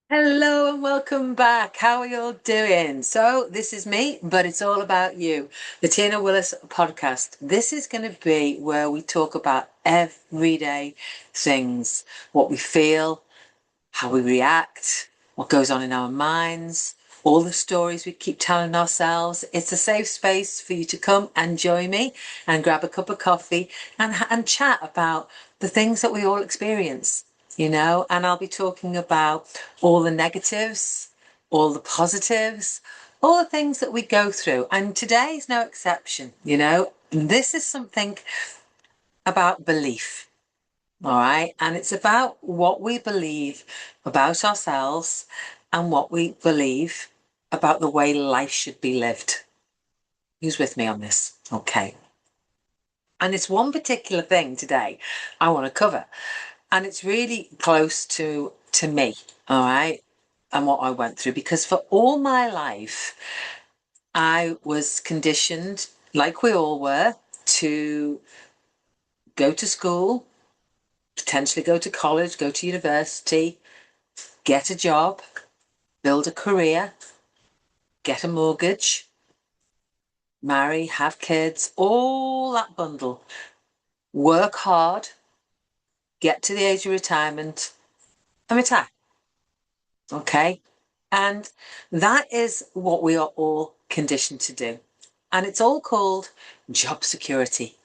Hello and welcome back. How are you all doing? So, this is me, but it's all about you. The Tina Willis podcast. This is going to be where we talk about everyday things, what we feel, how we react, what goes on in our minds, all the stories we keep telling ourselves. It's a safe space for you to come and join me and grab a cup of coffee and chat about the things that we all experience, and I'll be talking about all the negatives, all the positives, all the things that we go through. And today is no exception. This is something about belief. All right. And it's about what we believe about ourselves and what we believe about the way life should be lived. Who's with me on this? Okay. And it's one particular thing today I want to cover. And it's really close to me. All right. And what I went through, because for all my life, I was conditioned, like we all were, to go to school, potentially go to college, go to university, get a job, build a career, get a mortgage, marry, have kids, all that bundle. Work hard, get to the age of retirement, and retire. Okay? And that is what we are all conditioned to do. And it's all called job security.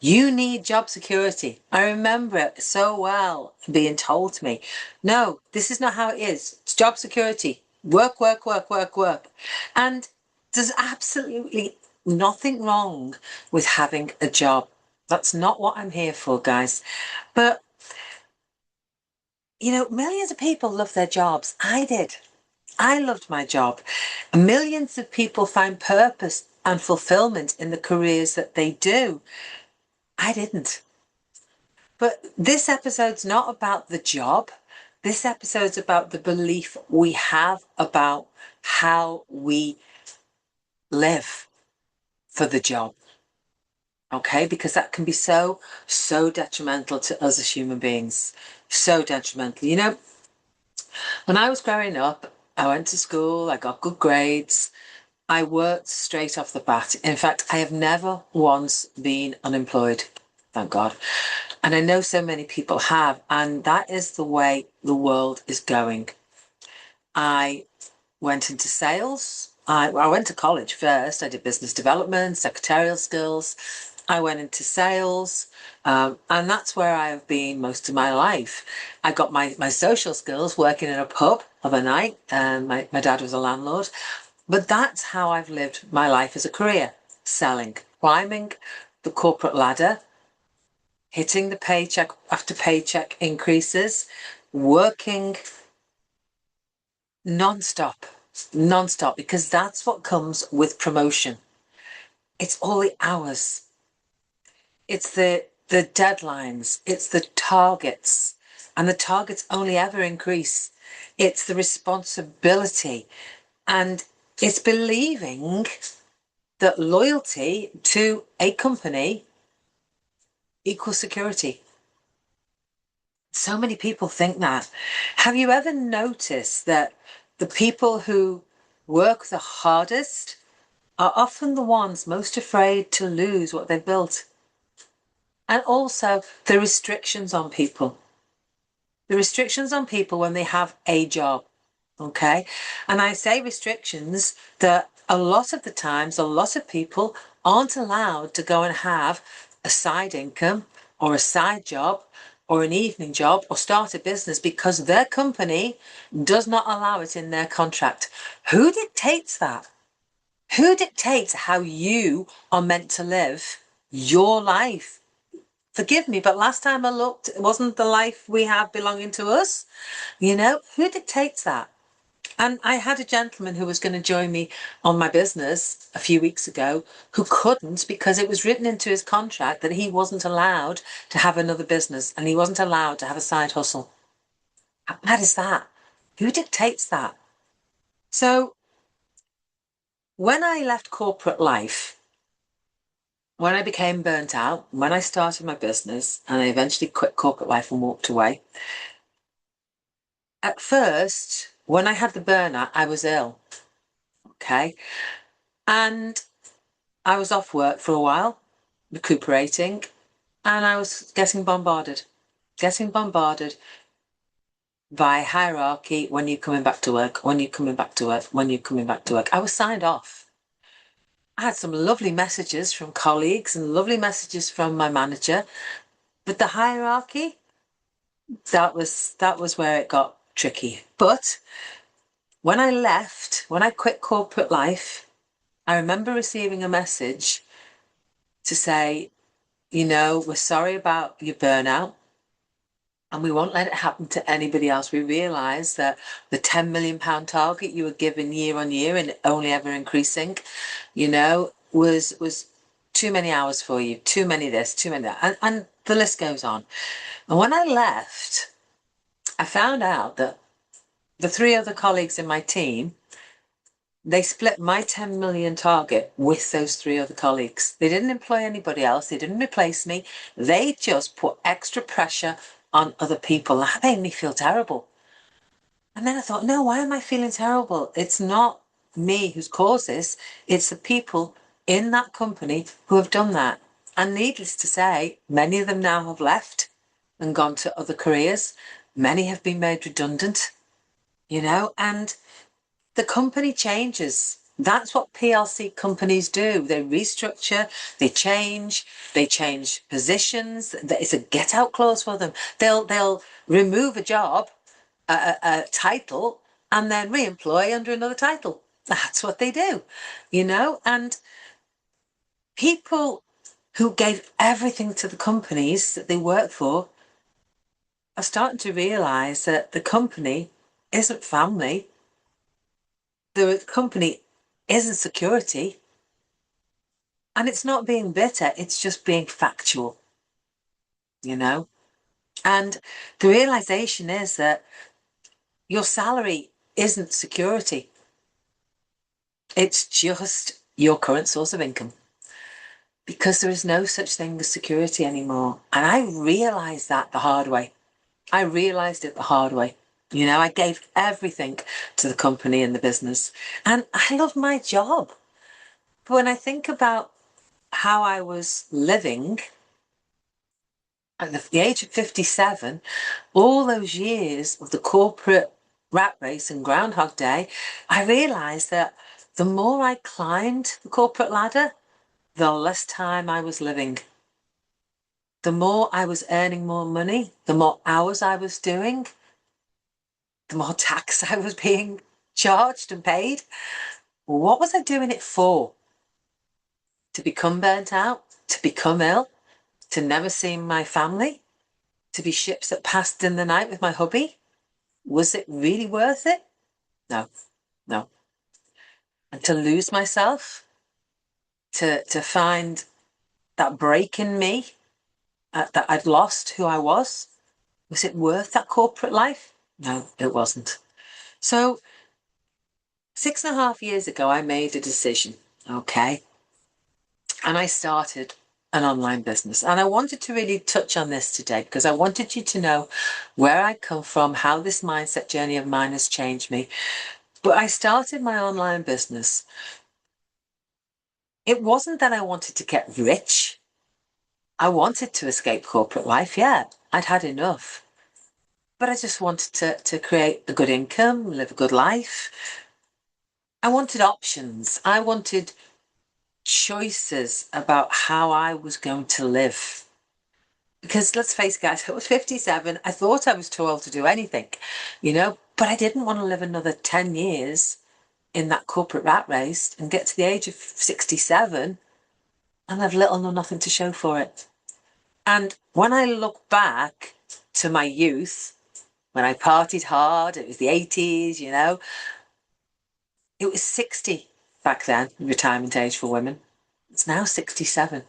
You need job security. I remember it so well being told to me, no, this is not how it is. It's job security. Work, work, work, work, work. And there's absolutely nothing wrong with having a job. That's not what I'm here for, guys. But, millions of people love their jobs. I did. I loved my job. Millions of people find purpose and fulfillment in the careers that they do. I didn't. But this episode's not about the job. This episode's about the belief we have about how we live for the job. Okay? Because that can be so detrimental to us as human beings. So detrimental. When I was growing up, I went to school, I got good grades. I worked straight off the bat. In fact, I have never once been unemployed, thank God. And I know so many people have, and that is the way the world is going. I went into sales. I went to college first. I did business development, secretarial skills. I went into sales, and that's where I have been most of my life. I got my social skills working in a pub of a night, and my dad was a landlord. But that's how I've lived my life as a career, selling, climbing the corporate ladder, hitting the paycheck after paycheck increases, working non-stop, non-stop, because that's what comes with promotion. It's all the hours. It's the deadlines. It's the targets. And the targets only ever increase. It's the responsibility. And it's believing that loyalty to a company equals security. So many people think that. Have you ever noticed that the people who work the hardest are often the ones most afraid to lose what they've built? And also the restrictions on people. The restrictions on people when they have a job. Okay. And I say restrictions that a lot of the times, a lot of people aren't allowed to go and have a side income or a side job or an evening job or start a business because their company does not allow it in their contract. Who dictates that? Who dictates how you are meant to live your life? Forgive me, but last time I looked, it wasn't the life we have belonging to us. Who dictates that? And I had a gentleman who was going to join me on my business a few weeks ago who couldn't because it was written into his contract that he wasn't allowed to have another business and he wasn't allowed to have a side hustle. How bad is that? Who dictates that? So when I left corporate life, when I became burnt out, when I started my business and I eventually quit corporate life and walked away, at first when I had the burnout, I was ill. Okay. And I was off work for a while, recuperating, and I was getting bombarded by hierarchy. When you're coming back to work, when you're coming back to work, when you're coming back to work. I was signed off. I had some lovely messages from colleagues and lovely messages from my manager, but the hierarchy, that was where it got tricky. But when I quit corporate life, I remember receiving a message to say, we're sorry about your burnout and we won't let it happen to anybody else. We realise that the £10 million target you were given year on year and only ever increasing, was too many hours for you, too many this, too many that, and the list goes on. And when I left, I found out that the three other colleagues in my team, they split my 10 million target with those three other colleagues. They didn't employ anybody else. They didn't replace me. They just put extra pressure on other people. That made me feel terrible. And then I thought, no, why am I feeling terrible? It's not me who's caused this. It's the people in that company who have done that. And needless to say, many of them now have left and gone to other careers. Many have been made redundant, and the company changes. That's what PLC companies do. They restructure, they change positions. It's a get out clause for them. They'll remove a job, a title, and then re-employ under another title. That's what they do, and people who gave everything to the companies that they work for are starting to realise that the company isn't family. The company isn't security, and it's not being bitter, it's just being factual, and the realization is that your salary isn't security, it's just your current source of income, because there is no such thing as security anymore. And I realized that the hard way. I realized it the hard way. I gave everything to the company and the business, and I love my job. But when I think about how I was living at the age of 57, all those years of the corporate rat race and Groundhog Day, I realised that the more I climbed the corporate ladder, the less time I was living. The more I was earning more money, the more hours I was doing, the more tax I was being charged and paid. What was I doing it for? To become burnt out? To become ill? To never see my family? To be ships that passed in the night with my hubby? Was it really worth it? No, no. And to lose myself, to find that break in me, that I'd lost who I was it worth that corporate life? No, it wasn't. So 6.5 years ago, I made a decision, okay? And I started an online business. And I wanted to really touch on this today because I wanted you to know where I come from, how this mindset journey of mine has changed me. But I started my online business. It wasn't that I wanted to get rich. I wanted to escape corporate life, yeah. I'd had enough. But I just wanted to create a good income, live a good life. I wanted options. I wanted choices about how I was going to live. Because let's face it, guys, I was 57. I thought I was too old to do anything, but I didn't want to live another 10 years in that corporate rat race and get to the age of 67 and have little or nothing to show for it. And when I look back to my youth, when I partied hard, it was the 80s, it was 60 back then, retirement age for women. It's now 67.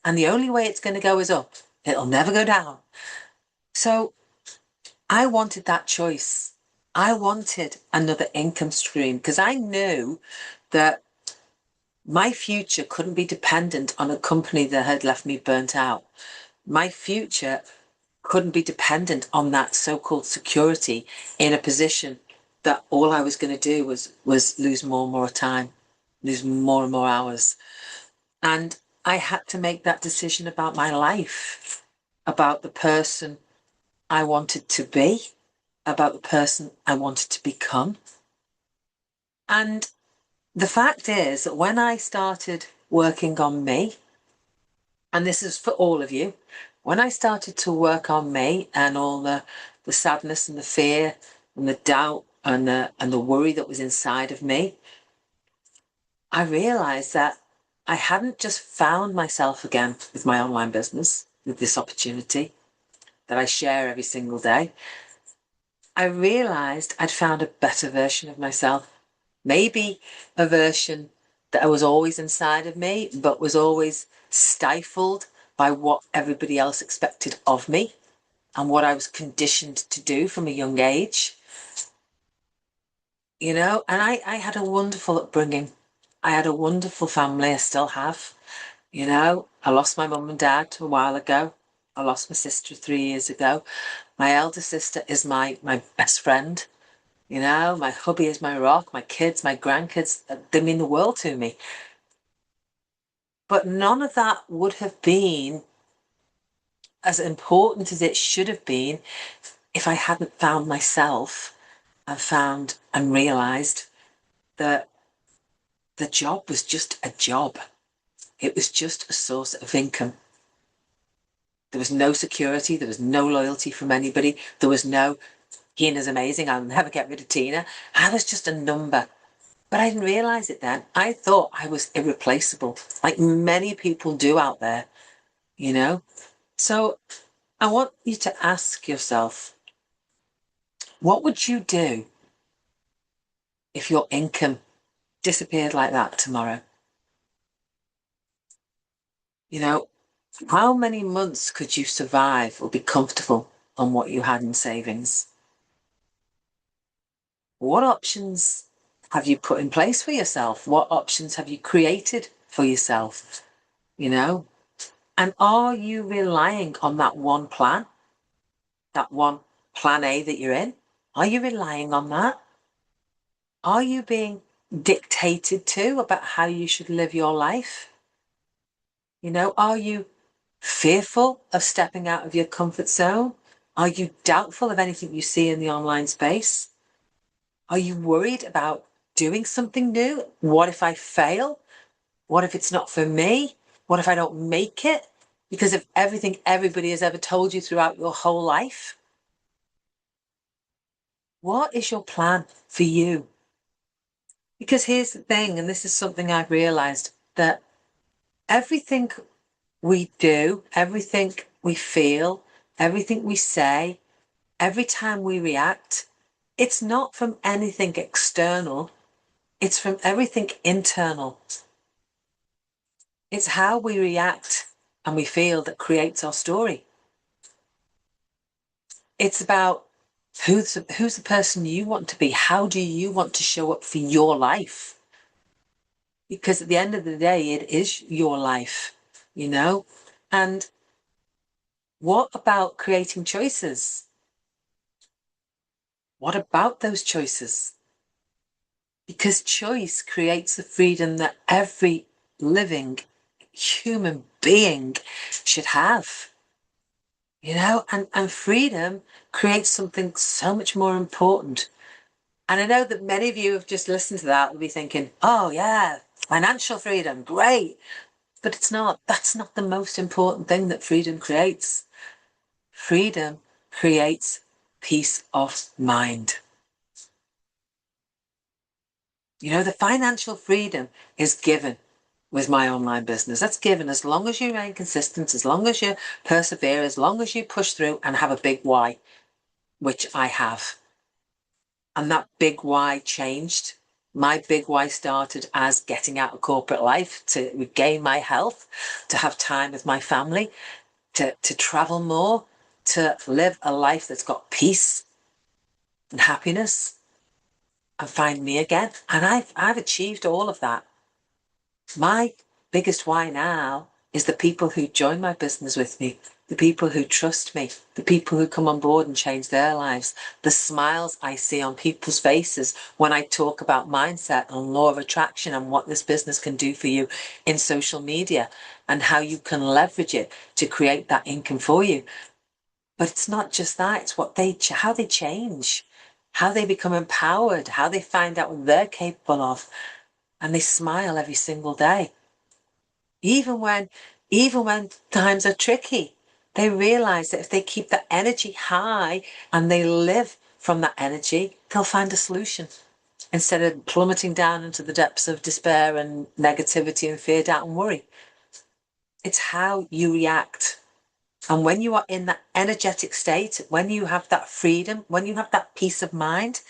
And the only way it's going to go is up. It'll never go down. So I wanted that choice. I wanted another income stream because I knew that my future couldn't be dependent on a company that had left me burnt out. My future couldn't be dependent on that so-called security in a position that all I was going to do was lose more and more time, lose more and more hours. And I had to make that decision about my life, about the person I wanted to be, about the person I wanted to become. And the fact is that when I started working on me, and this is for all of you, when I started to work on me and all the sadness and the fear and the doubt and the worry that was inside of me, I realized that I hadn't just found myself again with my online business, with this opportunity that I share every single day. I realized I'd found a better version of myself. Maybe a version that was always inside of me, but was always stifled by what everybody else expected of me and what I was conditioned to do from a young age. You know, and I had a wonderful upbringing. I had a wonderful family, I still have. You know, I lost my mum and dad a while ago. I lost my sister 3 years ago. My elder sister is my best friend. You know, my hubby is my rock, my kids, my grandkids, they mean the world to me. But none of that would have been as important as it should have been if I hadn't found myself and found and realised that the job was just a job. It was just a source of income. There was no security. There was no loyalty from anybody. There was no, Tina's amazing, I'll never get rid of Tina. I was just a number. But I didn't realise it then. I thought I was irreplaceable, like many people do out there, you know? So I want you to ask yourself, what would you do if your income disappeared like that tomorrow? You know, how many months could you survive or be comfortable on what you had in savings? What options have you put in place for yourself? What options have you created for yourself? You know, and are you relying on that one plan, that one plan A that you're in? Are you relying on that? Are you being dictated to about how you should live your life? You know, are you fearful of stepping out of your comfort zone? Are you doubtful of anything you see in the online space? Are you worried about doing something new? What if I fail? What if it's not for me? What if I don't make it? Because of everything everybody has ever told you throughout your whole life? What is your plan for you? Because here's the thing, and this is something I've realized, that everything we do, everything we feel, everything we say, every time we react, it's not from anything external, it's from everything internal. It's how we react and we feel that creates our story. It's about who's the person you want to be. How do you want to show up for your life? Because at the end of the day, it is your life, you know? And what about creating choices? What about those choices? Because choice creates the freedom that every living human being should have. You know, and freedom creates something so much more important. And I know that many of you have just listened to that will be thinking, oh yeah, financial freedom, great. But it's not. That's not the most important thing that freedom creates. Freedom creates peace of mind. You know, the financial freedom is given with my online business. That's given as long as you remain consistent, as long as you persevere, as long as you push through and have a big why, which I have. And that big why changed. My big why started as getting out of corporate life to regain my health, to have time with my family, to travel more, to live a life that's got peace and happiness and find me again. And I've achieved all of that. My biggest why now is the people who join my business with me, the people who trust me, the people who come on board and change their lives, the smiles I see on people's faces when I talk about mindset and law of attraction and what this business can do for you in social media and how you can leverage it to create that income for you. But it's not just that, it's how they change, how they become empowered, how they find out what they're capable of, and they smile every single day. Even when times are tricky, they realize that if they keep that energy high and they live from that energy, they'll find a solution instead of plummeting down into the depths of despair and negativity and fear, doubt and worry. It's how you react. And when you are in that energetic state, when you have that freedom, when you have that peace of mind,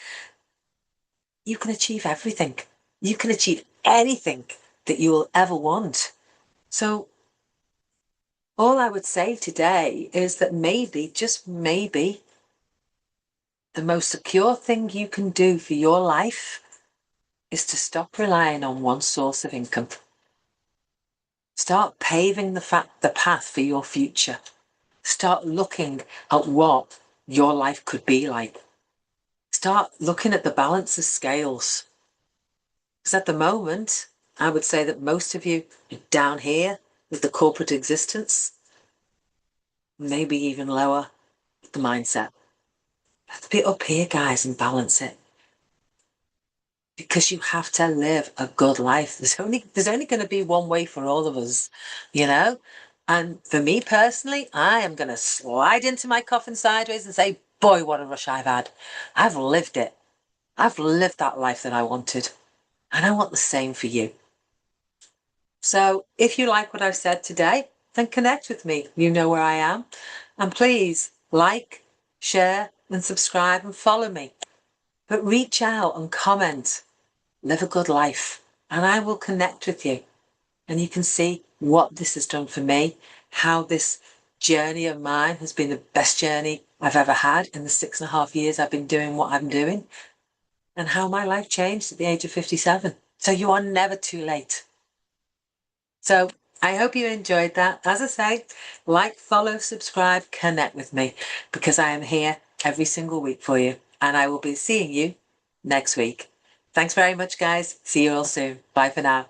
you can achieve everything. You can achieve anything that you will ever want. So all I would say today is that maybe, just maybe, the most secure thing you can do for your life is to stop relying on one source of income. Start paving the path for your future. Start looking at what your life could be like. Start looking at the balance of scales. Because at the moment, I would say that most of you are down here with the corporate existence, maybe even lower with the mindset. Let's be up here, guys, and balance it. Because you have to live a good life. There's only going to be one way for all of us, you know? And for me personally, I am going to slide into my coffin sideways and say, boy, what a rush I've had. I've lived it. I've lived that life that I wanted. And I want the same for you. So if you like what I've said today, then connect with me. You know where I am. And please like, share, and subscribe and follow me. But reach out and comment. Live a good life, and I will connect with you. And you can see what this has done for me, how this journey of mine has been the best journey I've ever had in the 6.5 years I've been doing what I'm doing, and how my life changed at the age of 57. So you are never too late. So I hope you enjoyed that. As I say, like, follow, subscribe, connect with me, because I am here every single week for you, and I will be seeing you next week. Thanks very much, guys. See you all soon. Bye for now.